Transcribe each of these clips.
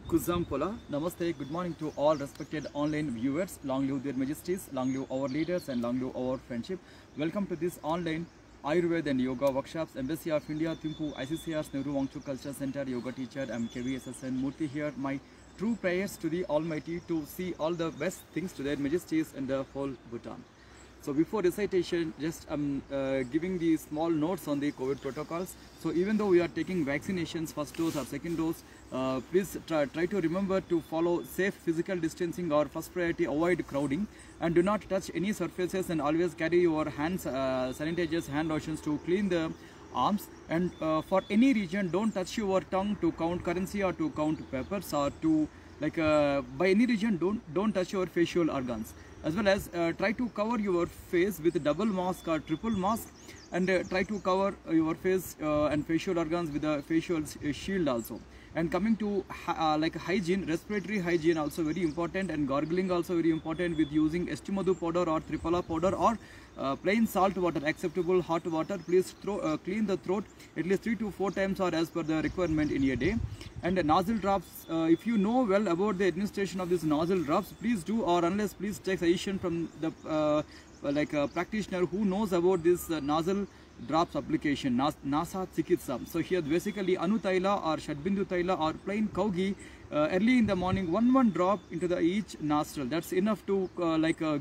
Kuzampola. Namaste, good morning to all respected online viewers. Long live their majesties, long live our leaders, and long live our friendship. Welcome to this online Ayurveda and Yoga workshops. Embassy of India, Thimpu, ICCR's Nehru Wangchu Culture Center, Yoga teacher. I'm KVSSN Murthy here. My true prayers to the Almighty to see all the best things to their majesties and the whole Bhutan. So before recitation, just giving the small notes on the COVID protocols. So even though we are taking vaccinations, first dose or second dose, please try to remember to follow safe physical distancing or first priority, avoid crowding, and do not touch any surfaces, and always carry your hands, sanitizers, hand lotions to clean the arms. And for any region, don't touch your tongue to count currency or to count peppers, or to by any region, don't touch your facial organs. As well as try to cover your face with double mask or triple mask, and try to cover your face and facial organs with a facial shield also. And coming to hygiene, respiratory hygiene also very important, and gargling also very important with using Estimadu powder or Triphala powder or plain salt water, acceptable hot water. Please clean the throat at least 3 to 4 times or as per the requirement in a day. And nozzle drops, if you know well about the administration of these nozzle drops, please do, or unless please take suggestion from the practitioner who knows about this nozzle drops application, Nasa Chikitsa. So here basically Anu Taila or Shadbindu Taila or plain cow ghee, early in the morning, one drop into the each nostril. That's enough to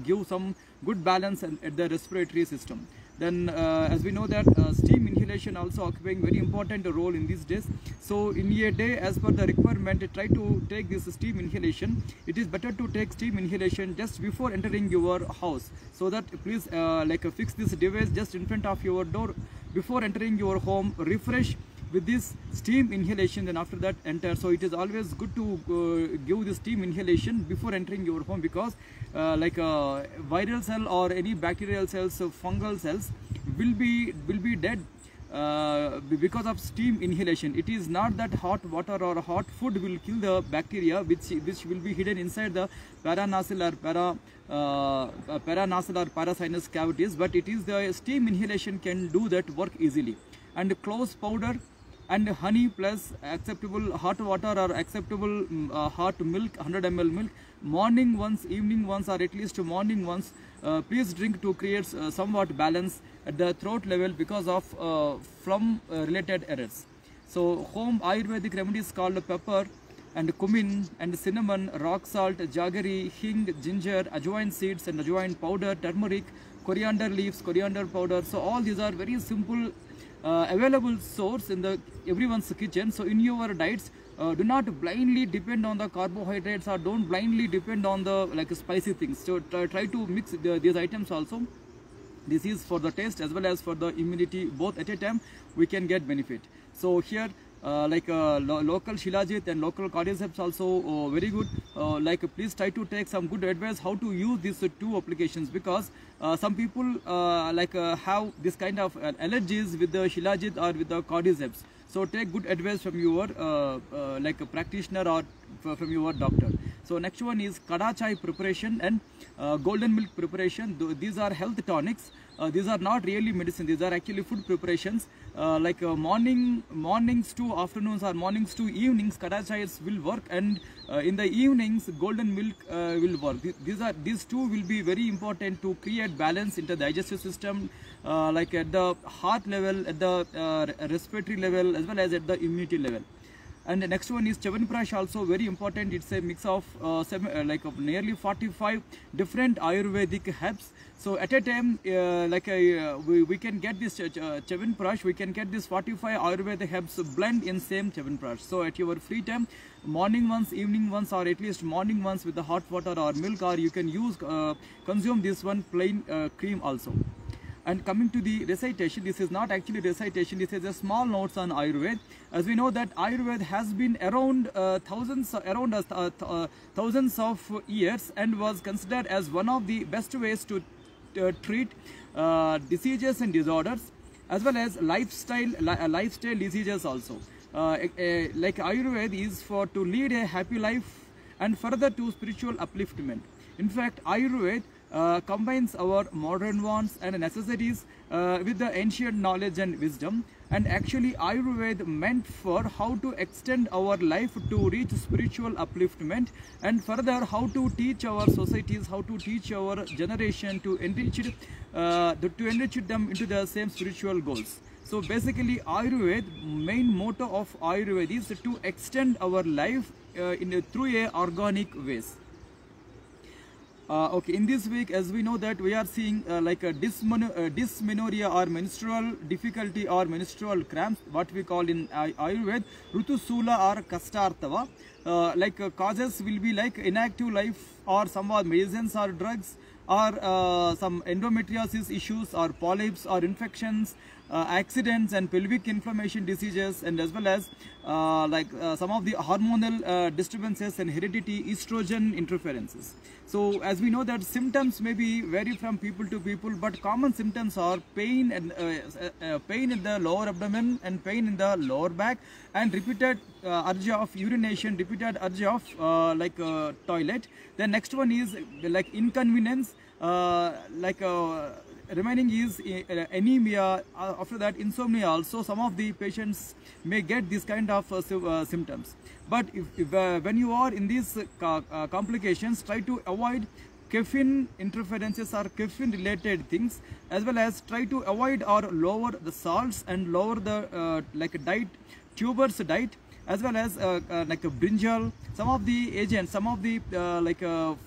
give some good balance at the respiratory system. Then as we know that steam inhalation also occupying very important role in these days. So in a day, as per the requirement, try to take this steam inhalation. It is better to take steam inhalation just before entering your house, so that please fix this device just in front of your door before entering your home. Refresh with this steam inhalation, then after that enter. So it is always good to give the steam inhalation before entering your home, because viral cell or any bacterial cells, fungal cells will be dead because of steam inhalation. It is not that hot water or hot food will kill the bacteria which will be hidden inside the paranasal or paranasal or parasinus cavities, but it is the steam inhalation can do that work easily. And cloves powder and honey plus acceptable hot water or acceptable hot milk, 100 ml milk, morning once, evening once, or at least morning once. Please drink to create somewhat balance at the throat level because of phlegm related errors. So home Ayurvedic remedies called pepper and cumin and cinnamon, rock salt, jaggery, hing, ginger, ajwain seeds and ajwain powder, turmeric, coriander leaves, coriander powder. So all these are very simple available source in the everyone's kitchen. So in your diets, do not blindly depend on the carbohydrates, or don't blindly depend on the spicy things. So try to mix these items also. This is for the taste as well as for the immunity, both at a time we can get benefit. So here local Shilajit and local cordyceps also very good. Please try to take some good advice how to use these two applications, because some people have this kind of allergies with the Shilajit or with the cordyceps. So take good advice from your practitioner or from your doctor. So next one is Kada Chai preparation and golden milk preparation. These are health tonics. These are not really medicine. These are actually food preparations. Mornings to afternoons or mornings to evenings, Kada Chais will work, and in the evenings, golden milk will work. These two will be very important to create balance in the digestive system, at the heart level, at the respiratory level, as well as at the immunity level. And the next one is Chyawanprash, also very important. It's a mix of nearly 45 different Ayurvedic herbs. So at a time, we can get this Chyawanprash, we can get this 45 Ayurvedic herbs blend in same Chyawanprash. So at your free time, morning once, evening once, or at least morning once with the hot water or milk, or you can use consume this one plain cream also. And coming to the recitation, this is not actually recitation, this is a small notes on Ayurveda. As we know that Ayurveda has been around thousands of years, and was considered as one of the best ways to treat diseases and disorders, as well as lifestyle diseases also. Ayurveda is for to lead a happy life and further to spiritual upliftment. In fact, Ayurveda combines our modern wants and necessities with the ancient knowledge and wisdom. And actually Ayurveda meant for how to extend our life to reach spiritual upliftment, and further how to teach our societies, how to teach our generation to enrich them into the same spiritual goals. So basically Ayurveda, main motto of Ayurveda is to extend our life through a organic ways. Okay, in this week, as we know that we are seeing like a dysmenorrhea or menstrual difficulty or menstrual cramps, what we call in Ayurveda Rutusula or Kastartava. Causes will be like inactive life or somewhat medicines or drugs, or some endometriosis issues or polyps or infections, accidents and pelvic inflammation diseases, and as well as some of the hormonal disturbances and heredity estrogen interferences. So as we know that symptoms may be vary from people to people, but common symptoms are pain and pain in the lower abdomen and pain in the lower back, and repeated urge of urination, repeated urge of toilet. The next one is like inconvenience, remaining is anemia. After that, insomnia also. Some of the patients may get this kind of symptoms. But when you are in these complications, try to avoid caffeine interferences or caffeine related things, as well as try to avoid or lower the salts and lower the diet, tubers diet, as well as like a brinjal, some of the agents, some of the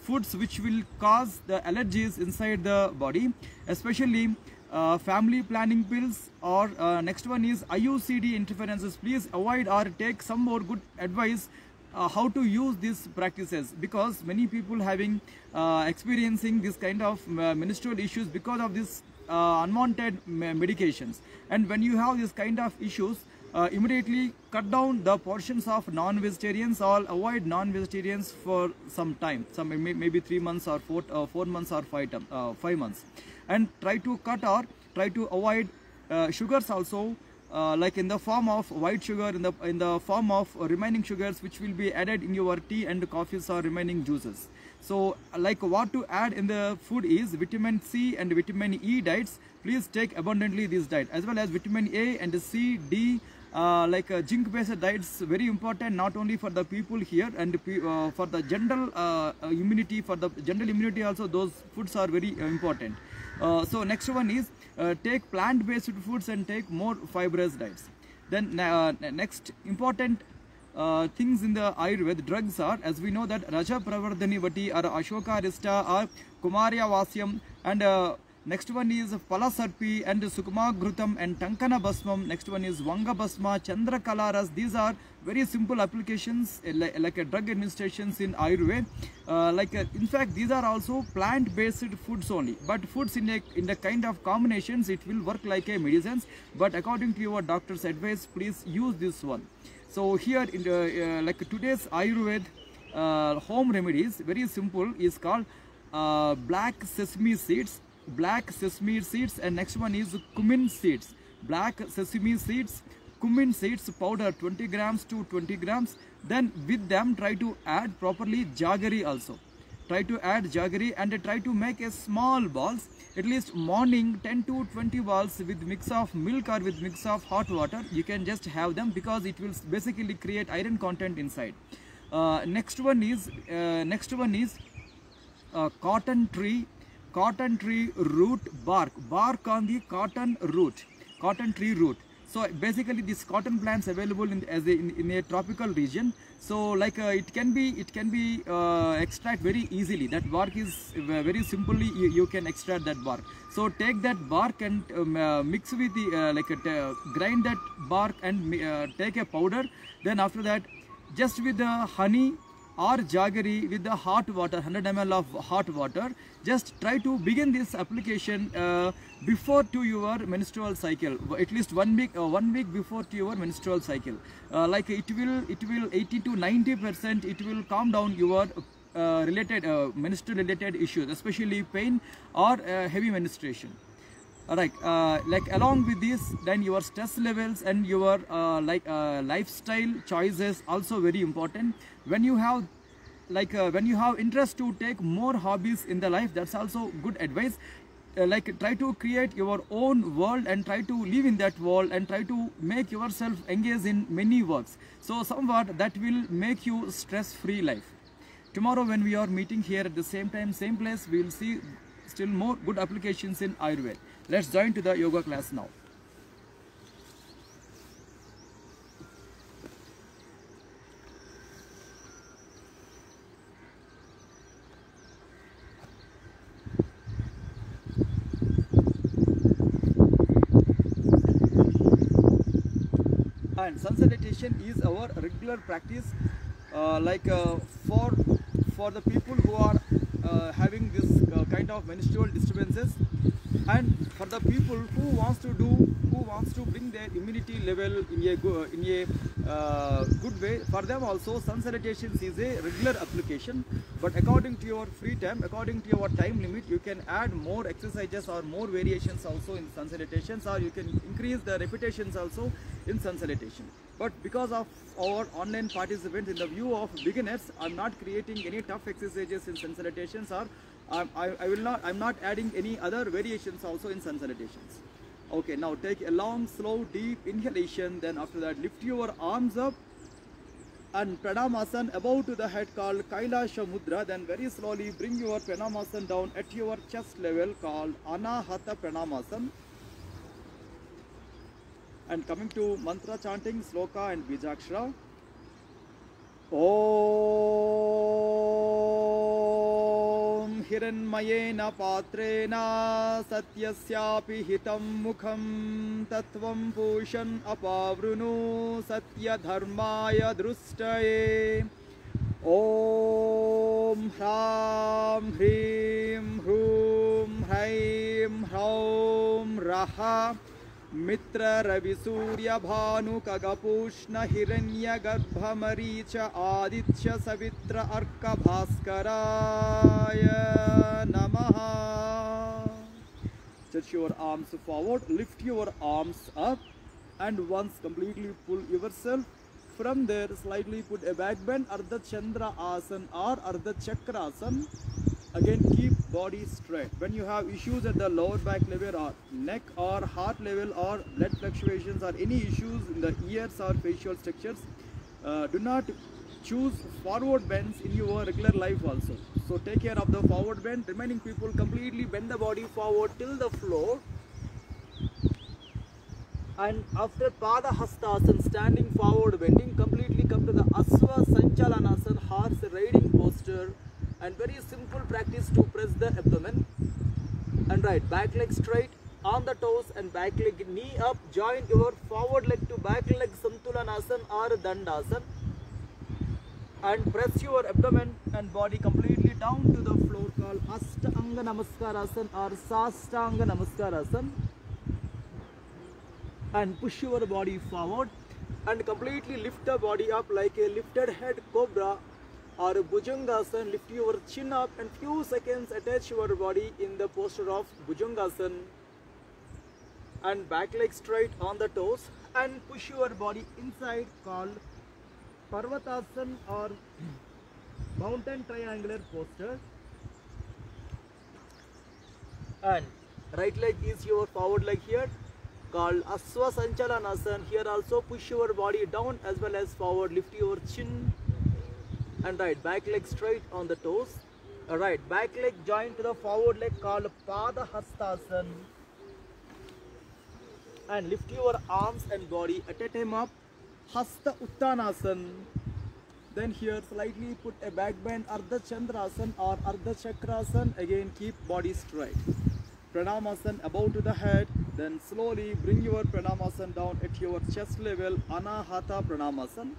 foods which will cause the allergies inside the body, especially family planning pills, or next one is IUCD interferences. Please avoid or take some more good advice how to use these practices, because many people having experiencing this kind of menstrual issues because of this unwanted medications. And when you have this kind of issues, immediately cut down the portions of non-vegetarians, or avoid non-vegetarians for some time, maybe 3 months or 4 months or 5 months, and try to cut or try to avoid sugars also, like in the form of white sugar, in the form of remaining sugars which will be added in your tea and coffees or remaining juices. So like what to add in the food is vitamin C and vitamin E diets. Please take abundantly this diet, as well as vitamin A and C, D, zinc based diets, very important not only for the people here and for the general immunity, for the general immunity also those foods are very important. So next one is take plant based foods and take more fibrous diets. Then next important things in the Ayurveda drugs are, as we know that Raja Pravardhani Vati or Ashoka Arista or Kumarya Vasyam, and next one is Palasarpi and Sukma Grutam and Tankana Basmam. Next one is Vanga Basma, Chandra Kalaras. These are very simple applications like a drug administrations in Ayurveda. In fact, these are also plant-based foods only. But foods in the kind of combinations, it will work like a medicines. But according to your doctor's advice, please use this one. So here in the today's Ayurveda home remedies, very simple, is called black sesame seeds. Black sesame seeds, and next one is cumin seeds. Black sesame seeds, cumin seeds powder 20 grams to 20 grams. Then with them try to add properly jaggery also. Try to add jaggery and try to make a small balls, at least morning 10 to 20 balls with mix of milk or with mix of hot water. You can just have them because it will basically create iron content inside. Next one is cotton tree root bark on the cotton tree root. So basically this cotton plants available in a tropical region. So it can be extract very easily. That bark is very simply you can extract that bark. So take that bark and mix with the grind that bark and take a powder. Then after that, just with the honey or jaggery with the hot water, 100 ml of hot water, just try to begin this application before to your menstrual cycle, at least 1 week before to your menstrual cycle. It will 80 to 90% it will calm down your menstrual related issues, especially pain or heavy menstruation. Alright, along with this, then your stress levels and your lifestyle choices also very important. When you have when you have interest to take more hobbies in the life, that's also good advice. Try to create your own world and try to live in that world and try to make yourself engage in many works. So somewhat that will make you stress-free life. Tomorrow when we are meeting here at the same time, same place, we will see still more good applications in Ayurveda. Let's join to the yoga class now. And sun salutation is our regular practice, for the people who are having this kind of menstrual disturbances, and for the people who wants to bring their immunity level in a good way. For them also sun salutations is a regular application, but according to your free time, according to your time limit, you can add more exercises or more variations also in sun salutations, or you can increase the repetitions also in sun salutation. But because of our online participants, in the view of beginners, I'm not creating any tough exercises in sun salutations, or I'm not adding any other variations also in sun salutations. Okay, now take a long, slow, deep inhalation. Then after that, lift your arms up and Pranamasan above to the head called Kailasha Mudra. Then very slowly bring your Pranamasan down at your chest level called Anahata Pranamasan. And coming to mantra chanting, sloka and bijakshara. Om Hiranmayena Patrena Satyasyapi Hitam Mukham Tattvam Pushan Apavrunu Satya Dharmaya Drustaye. Om Hram Hrim Hrum Hraim Hraum Raha Mitra Ravi Surya Bhanu Kagapushna Hiranya Garbha Maricha Aditya Savitra Arka Bhaskaraya Namaha. Stretch your arms forward, lift your arms up, and once completely pull yourself. From there, slightly put a back bend, Ardha Chandra Asan or Ardha Chakra Asan. Again, keep body straight. When you have issues at the lower back level or neck or heart level or blood fluctuations or any issues in the ears or facial structures, do not choose forward bends in your regular life also. So take care of the forward bend. Remaining people completely bend the body forward till the floor. And after Pada Hastasana, standing forward bending, completely come to the Asva Sanchalanasana, horse riding posture. And very simple practice to press the abdomen. And right, back leg straight on the toes and back leg knee up. Join your forward leg to back leg Santulanasana or Dandasana. And press your abdomen and body completely down to the floor called Ashtanga Namaskarasana or Sastanga Namaskarasana. And push your body forward and completely lift the body up like a lifted head cobra or Bhujangasana. Lift your chin up and few seconds attach your body in the posture of Bhujangasana. And back leg straight on the toes and push your body inside called Parvatasana or mountain triangular posture. And right leg is your forward leg here called Asva Sanchalanasana. Here also push your body down as well as forward. Lift your chin. And right, back leg straight on the toes. Right, back leg joined to the forward leg called Pada Hastasana. And lift your arms and body at a time up, Hasta Uttanasana. Then here slightly put a back bend, Ardha Chandrasana or Ardha Chakrasana. Again keep body straight. Pranamasana above to the head. Then slowly bring your Pranamasana down at your chest level, Anahata Pranamasana.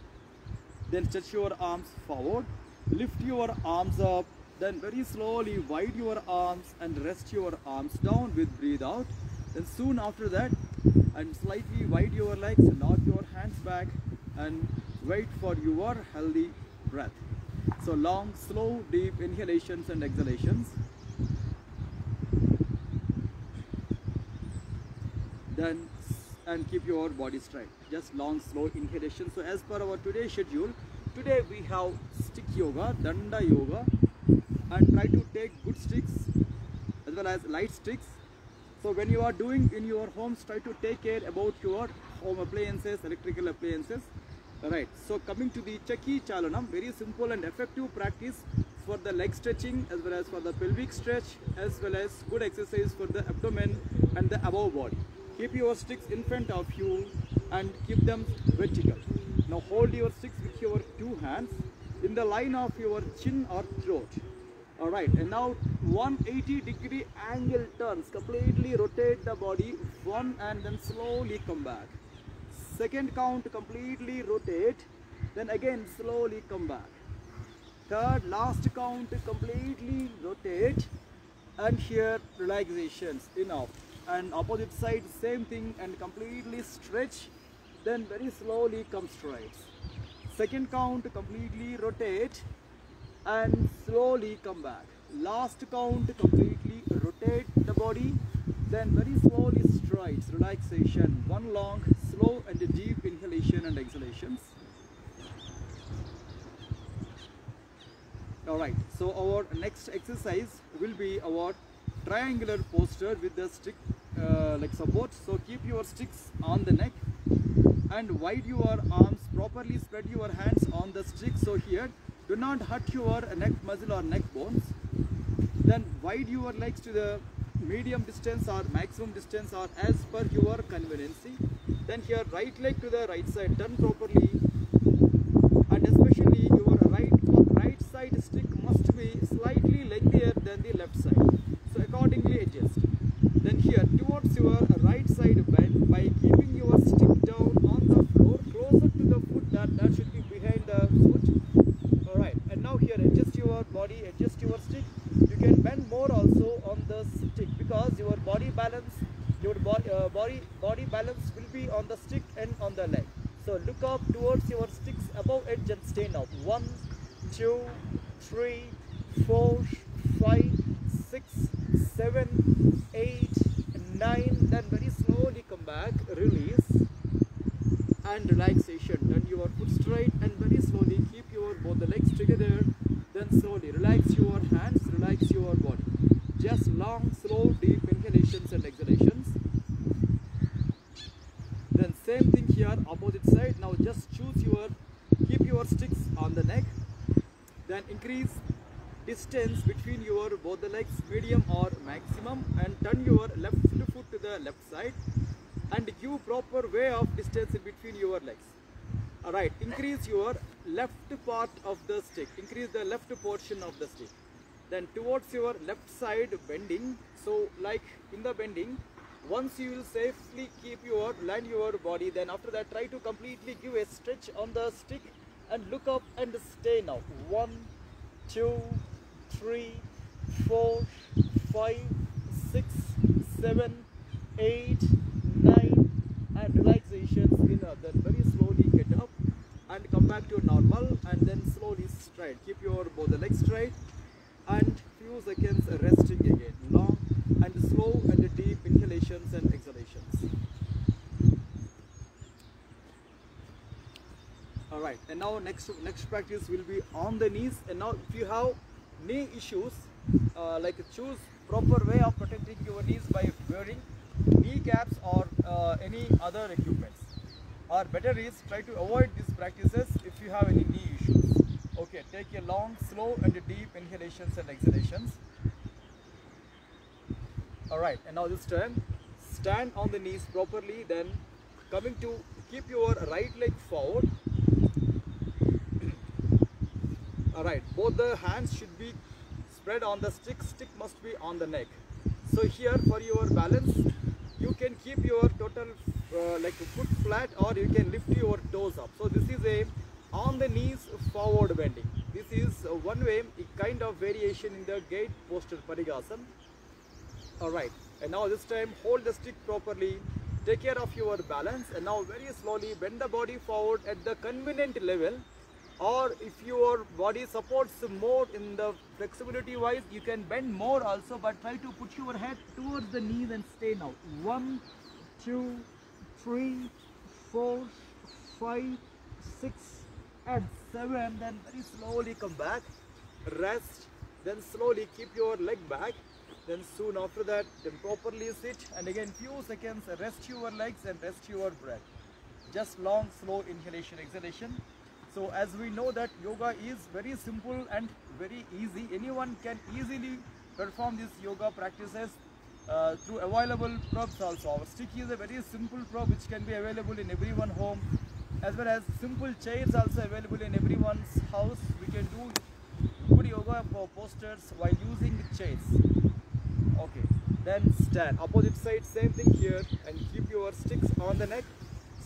Then stretch your arms forward, lift your arms up, then very slowly wide your arms and rest your arms down with breathe out. Then soon after that, and slightly wide your legs, knock your hands back and wait for your healthy breath. So long, slow, deep inhalations and exhalations. Then and keep your body straight. Just long, slow inhalation. So as per our today's schedule, today we have stick yoga, danda yoga, and try to take good sticks as well as light sticks. So when you are doing in your homes, try to take care about your home appliances, electrical appliances. Alright, so coming to the Chaki Chalanam, very simple and effective practice for the leg stretching as well as for the pelvic stretch, as well as good exercise for the abdomen and the above body. Keep your sticks in front of you and keep them vertical. Now hold your sticks with your two hands in the line of your chin or throat. Alright, and now 180-degree angle turns, completely rotate the body, one and then slowly come back. Second count, completely rotate, then again slowly come back. Third, last count, completely rotate, and here relaxations, enough. And opposite side, same thing, and completely stretch, then very slowly come straight. Second count, completely rotate and slowly come back. Last count, completely rotate the body, then very slowly strides, relaxation. One long, slow and deep inhalation and exhalations. Alright, so our next exercise will be our triangular posture with the stick like support. So keep your sticks on the neck and wide your arms, properly spread your hands on the stick. So here, do not hurt your neck muscle or neck bones. Then wide your legs to the medium distance or maximum distance or as per your convenience. Then here right leg to the right side, turn properly, and especially your right side stick must be slightly lengthier than the left side. So accordingly adjust. Then here towards your right side bend by keeping your stick down on the floor closer to the foot, that should be behind the foot. Alright, and now here adjust your body, adjust your stick. You can bend more also on the stick because your body balance, body balance will be on the stick and on the leg. So look up towards your sticks above edge and stay now. 1, 2, 3, 4, 5, 6, 7, 8, 9. Then very slowly come back, release and relaxation. Turn your foot straight and very slowly keep your both the legs together. Then slowly relax your hands, relax your body. Just long, slow, deep inhalations and exhalations. Then same thing here, opposite side. Now just keep your sticks on the neck. Then increase distance between your both the legs, medium or maximum, and turn your left foot to the left side and give proper way of distance in between your legs. Alright, increase your left part of the stick, increase the left portion of the stick. Then towards your left side bending, so like in the bending, once you will safely land your body, then after that try to completely give a stretch on the stick and look up and stay now. 1, 2, 3, 4, 5, 6, 7, 8, 9, and relaxations enough. Then very slowly get up and come back to normal and then slowly straight. Keep your both the legs straight and few seconds resting again. Long and slow and deep inhalations and exhalations. Alright, and now next practice will be on the knees. And now if you have knee issues, choose proper way of protecting your knees by wearing knee caps or any other equipments. Or better is try to avoid these practices if you have any knee issues. Okay, take a long, slow and deep inhalations and exhalations. Alright, and now this time, stand on the knees properly, then coming to keep your right leg forward. Alright, both the hands should be spread on the stick must be on the neck. So here for your balance, you can keep your total foot flat or you can lift your toes up. So this is a on the knees forward bending. This is one way, a kind of variation in the gate posture Parigasana. Alright, and now this time hold the stick properly, take care of your balance, and now very slowly bend the body forward at the convenient level, or if your body supports more in the flexibility wise, you can bend more also, but try to put your head towards the knees and stay now. 1, 2, 3, 4, 5, 6 and 7. Then very slowly come back, rest, then slowly keep your leg back. Then soon after that, then properly sit, and again few seconds rest your legs and rest your breath. Just long slow inhalation exhalation. So as we know that yoga is very simple and very easy. Anyone can easily perform these yoga practices through available props also. Our stick is a very simple prop which can be available in everyone's home, as well as simple chairs also available in everyone's house. We can do good yoga postures while using chairs. Okay, then stand. Opposite side, same thing here, and keep your sticks on the neck.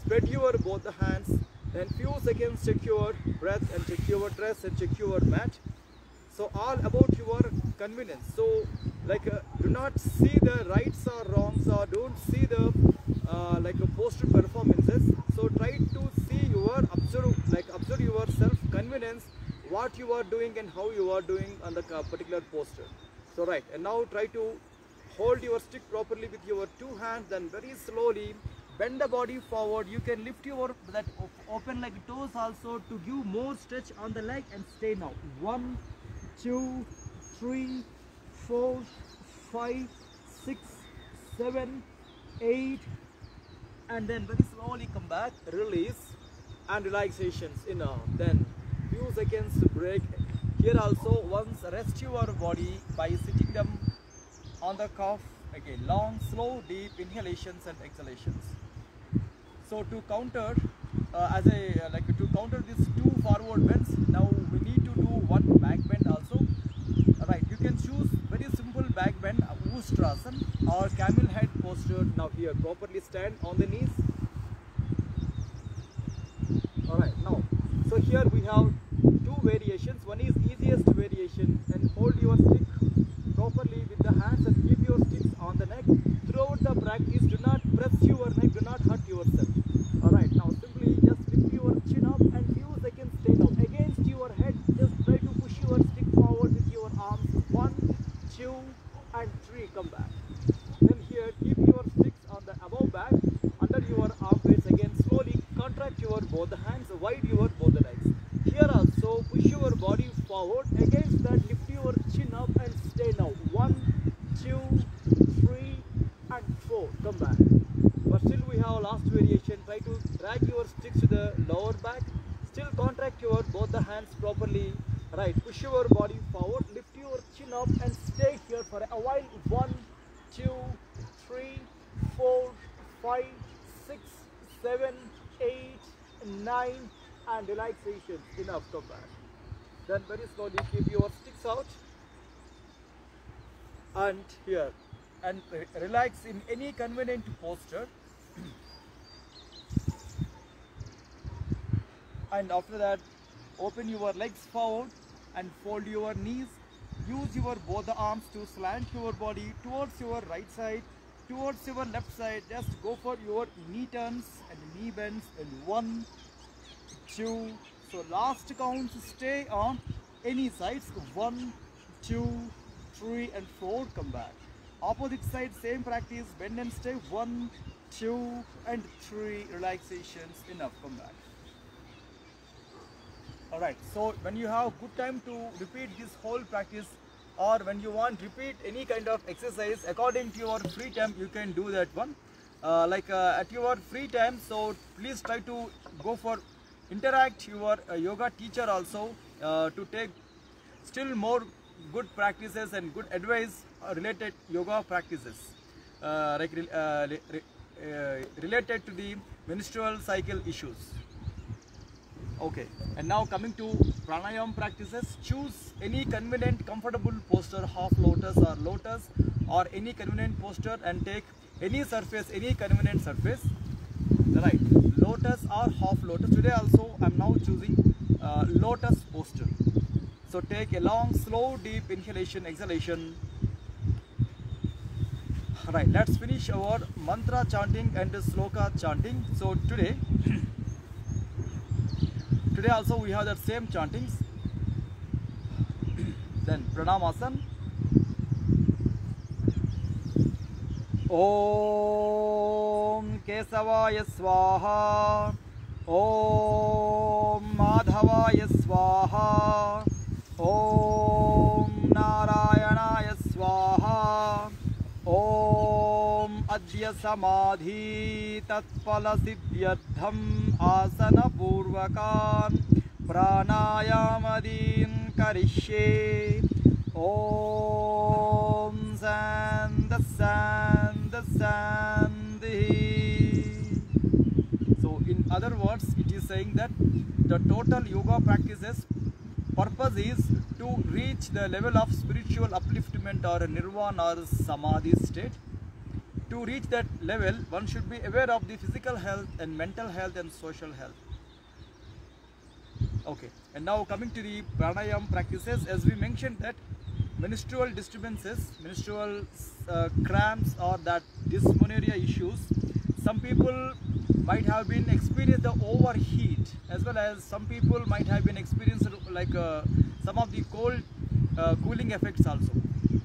Spread your both the hands. Then few seconds check your breath and check your dress and check your mat. So all about your convenience. So do not see the rights or wrongs, or don't see the posture performances. So try to see your observe yourself convenience, what you are doing and how you are doing on the particular posture. So right, and now try to hold your stick properly with your two hands. Then very slowly bend the body forward. You can lift your open leg toes also to give more stretch on the leg, and stay now. 1, 2, 3, 4, 5, 6, 7, 8, and then very slowly come back, release, and relaxations enough. Then few seconds break. Here also once rest your body by sitting them on the cuff. Again long slow deep inhalations and exhalations. So to counter to counter these two forward bends, now we need to do one back bend also. Alright, you can choose very simple back bend, Ustrasana or camel head posture. Now here properly stand on the knees. Alright, now so here we have two variations. One is easiest variation, and hold your stick properly with the hands and keep your sticks on the neck. Throughout the practice, do not press your neck, do not hurt yourself. Alright, now simply just lift your chin up and few seconds stay down. Against your head, just try to push your stick forward with your arms. 1, 2, and 3, come back. Then here, keep your sticks on the above back, under your armpits. Again, slowly contract your both the hands, wide your both the legs. Here also, push your body forward. Against that, lift your chin up and stay now. 1, 2, 3, and 4. Come back. But still we have last variation. Try to drag your sticks to the lower back. Still contract your both the hands properly. Right. Push your body forward. Lift your chin up and stay here for a while. 1, 2, 3, 4, 5, 6, 7, 8, 9. And relaxation. Enough. Come back. Then very slowly keep your sticks out, and here, and relax in any convenient posture. And after that, open your legs forward and fold your knees. Use your both the arms to slant your body towards your right side, towards your left side. Just go for your knee turns and knee bends. And 1, 2. So last counts, stay on any sides. 1, 2, 3, and 4. Come back. Opposite side, same practice. Bend and stay. 1, 2, and 3. Relaxations. Enough. Come back. Alright, so when you have good time to repeat this whole practice, or when you want repeat any kind of exercise according to your free time, you can do that one. At your free time, so please try to go for interact your yoga teacher also to take still more good practices and good advice related yoga practices related to the menstrual cycle issues. Okay, and now coming to pranayama practices. Choose any convenient comfortable posture, half lotus or lotus, or any convenient posture, and take any surface, any convenient surface. Right, lotus or half lotus. Today also I am now choosing lotus posture. So take a long, slow, deep inhalation, exhalation. Right, let's finish our mantra chanting and sloka chanting. So today also we have that same chantings. Then Pranamasana. Om Kesavaya Swaha. Om Madhavaya Swaha. Om Narayanaya Swaha. Om Adya Samadhi Tatpala Siddhyartham Asana Purvakan Pranayamadin Karishye. Om Sandhi. So in other words, it is saying that the total yoga practices purpose is to reach the level of spiritual upliftment or nirvana or samadhi state. To reach that level, one should be aware of the physical health and mental health and social health. Okay, and now coming to the pranayama practices, as we mentioned that menstrual disturbances, menstrual cramps or that dysmenorrhea issues, some people might have been experienced the overheat, as well as some people might have been experienced like some of the cold cooling effects also.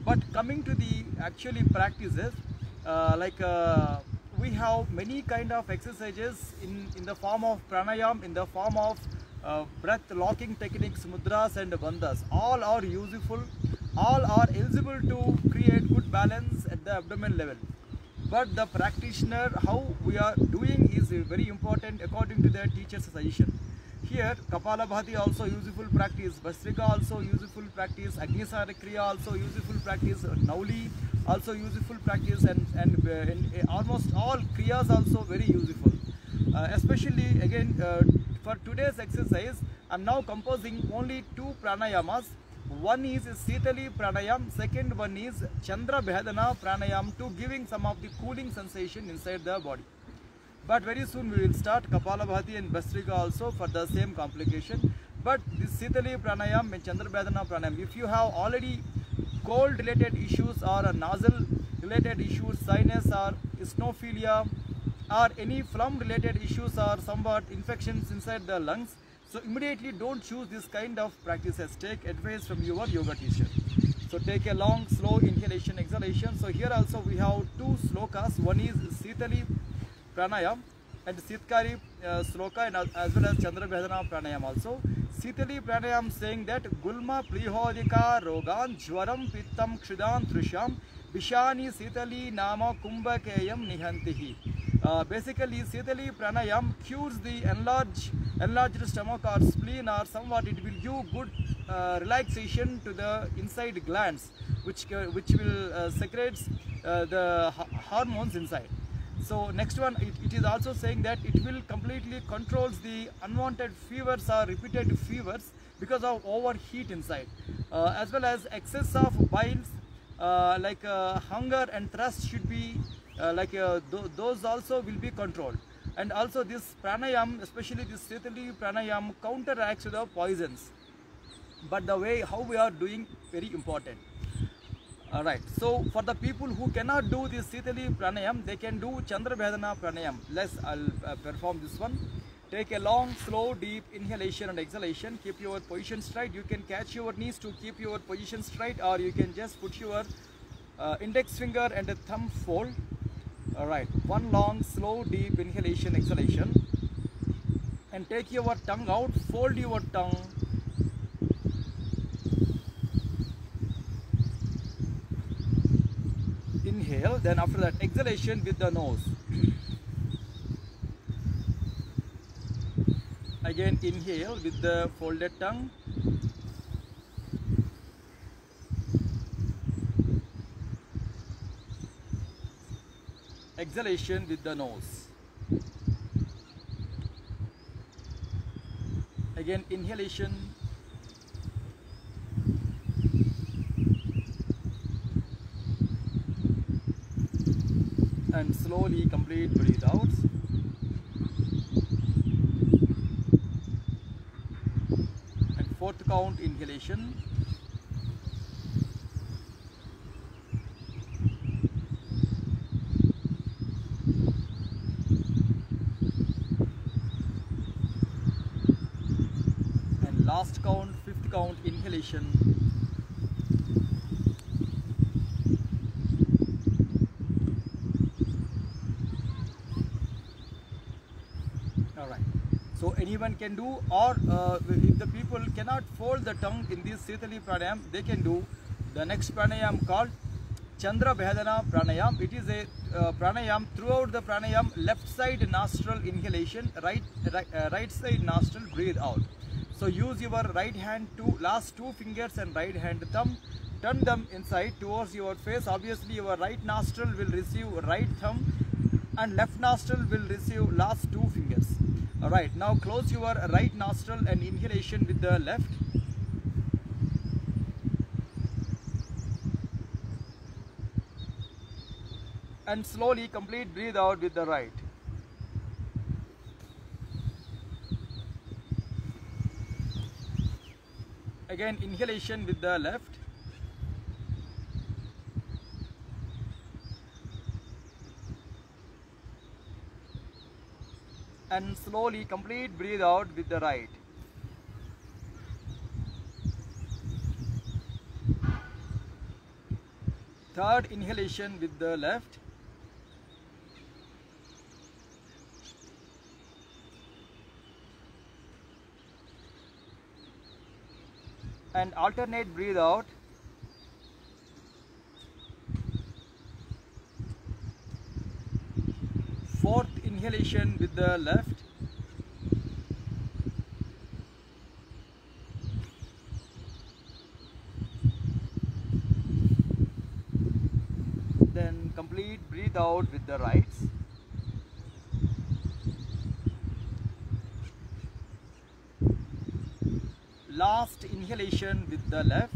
But coming to the actually practices, we have many kind of exercises in the form of pranayam, in the form of breath locking techniques, mudras and bandhas. All are useful, all are eligible to create good balance at the abdomen level. But the practitioner, how we are doing is very important according to the teacher's suggestion. Here, Kapalabhati also useful practice, Bhastrika also useful practice, Agnisara Kriya also useful practice, Nauli also useful practice, and almost all Kriyas also very useful. Especially again for today's exercise, I am now composing only 2 pranayamas. One is Sitali Pranayam, second one is Chandra Bhedana Pranayam, to giving some of the cooling sensation inside the body. But very soon we will start Kapalabhati and Bhastrika also for the same complication. But this Sitali Pranayam and Chandra Bhedana Pranayam, if you have already cold related issues or nasal related issues, sinus or eosinophilia, or any phlegm related issues or somewhat infections inside the lungs, so immediately don't choose this kind of practices. Take advice from your yoga teacher. So take a long slow inhalation exhalation. So here also we have 2 slokas. One is Sitali Pranayam and Sitkari sloka, and as well as Chandra Bhedana Pranayam also. Sitali Pranayam saying that Gulma Prihodika Rogan Jwaram Pittam Kshidan Trisham Bishani Sitali Nama Kumbhakeyam Nihantihi. Basically, Sitali Pranayam cures the enlarged stomach or spleen, or somewhat it will give good relaxation to the inside glands, which will secrete the hormones inside. So next one, it is also saying that it will completely controls the unwanted fevers or repeated fevers because of overheat inside, as well as excess of biles, hunger and thirst should be those also will be controlled. And also this pranayam, especially this Sitali Pranayam, counteracts the poisons. But the way how we are doing, very important. Alright, so for the people who cannot do this Sitali Pranayam, they can do Chandra Bhedana Pranayam. I'll perform this one. Take a long, slow, deep inhalation and exhalation. Keep your position straight. You can catch your knees to keep your position straight, or you can just put your index finger and a thumb fold. Alright, one long, slow, deep inhalation, exhalation. And take your tongue out, fold your tongue. Inhale, then after that exhalation with the nose. Again inhale with the folded tongue. Exhalation with the nose. Again inhalation. And slowly complete breathe out. And 4th count inhalation. And last count, 5th count inhalation. Alright, anyone can do, or if the people cannot fold the tongue in this Sitali pranayam, they can do the next pranayam called Chandra Bhedana pranayam. It is a pranayam. Throughout the pranayam, left side nostril inhalation, right side nostril breathe out. So use your right hand last two fingers and right hand thumb, turn them inside towards your face. Obviously your right nostril will receive right thumb and left nostril will receive last two fingers. Alright, now close your right nostril and inhalation with the left. And slowly complete breathe out with the right. Again inhalation with the left. And slowly complete breathe out with the right. Third inhalation with the left. And alternate breathe out. Fourth inhalation with the left. Then complete breathe out with the rights. Last inhalation with the left.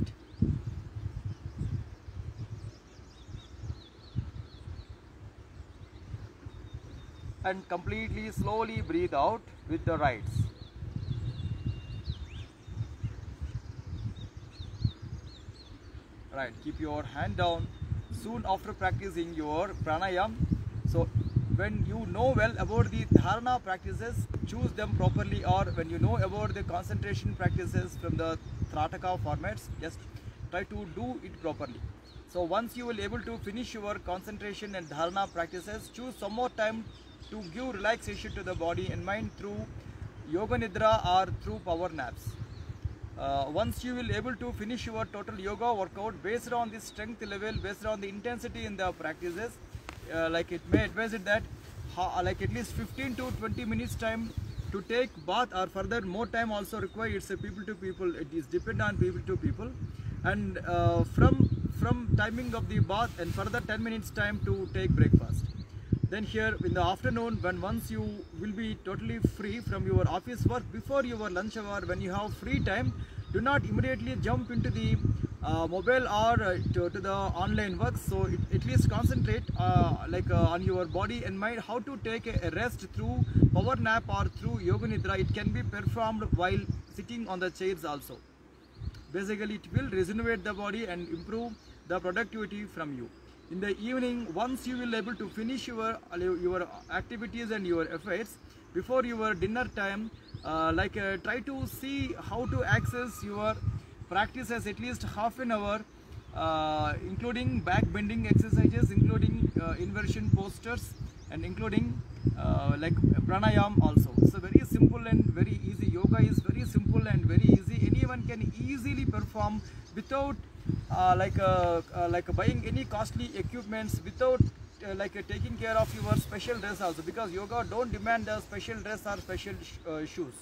And completely slowly breathe out with the rights. Right, keep your hand down. Soon after practicing your pranayam, so when you know well about the dharana practices, choose them properly, or when you know about the concentration practices from the Trataka formats, just try to do it properly. So once you will able to finish your concentration and dharana practices, choose some more time to give relaxation to the body and mind through yoga nidra or through power naps. Once you will able to finish your total yoga workout based on the strength level, based on the intensity in the practices, like it may advise it that like at least 15 to 20 minutes time to take bath, or further more time also required. It's a people to people, it is depend on people to people. And from timing of the bath and further 10 minutes time to take breakfast. Then here in the afternoon, once you will be totally free from your office work, before your lunch hour, when you have free time, do not immediately jump into the mobile or to the online work. So at least concentrate on your body and mind, how to take a rest through power nap or through yoga nidra. It can be performed while sitting on the chairs also. Basically it will regenerate the body and improve the productivity from you. In the evening, once you will able to finish your activities and your efforts before your dinner time, try to see how to access your practices at least half an hour, including back bending exercises, including inversion postures, and including like pranayam also. So very simple and very easy. Yoga is very simple and very easy. Anyone can easily perform without buying any costly equipments, without taking care of your special dress also, because yoga don't demand a special dress or special shoes.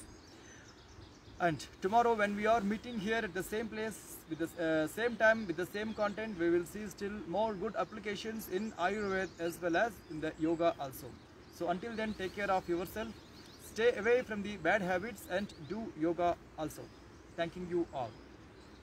And tomorrow when we are meeting here at the same place with the same time with the same content, we will see still more good applications in Ayurveda as well as in the yoga also. So until then, take care of yourself, stay away from the bad habits and do yoga also. Thanking you all.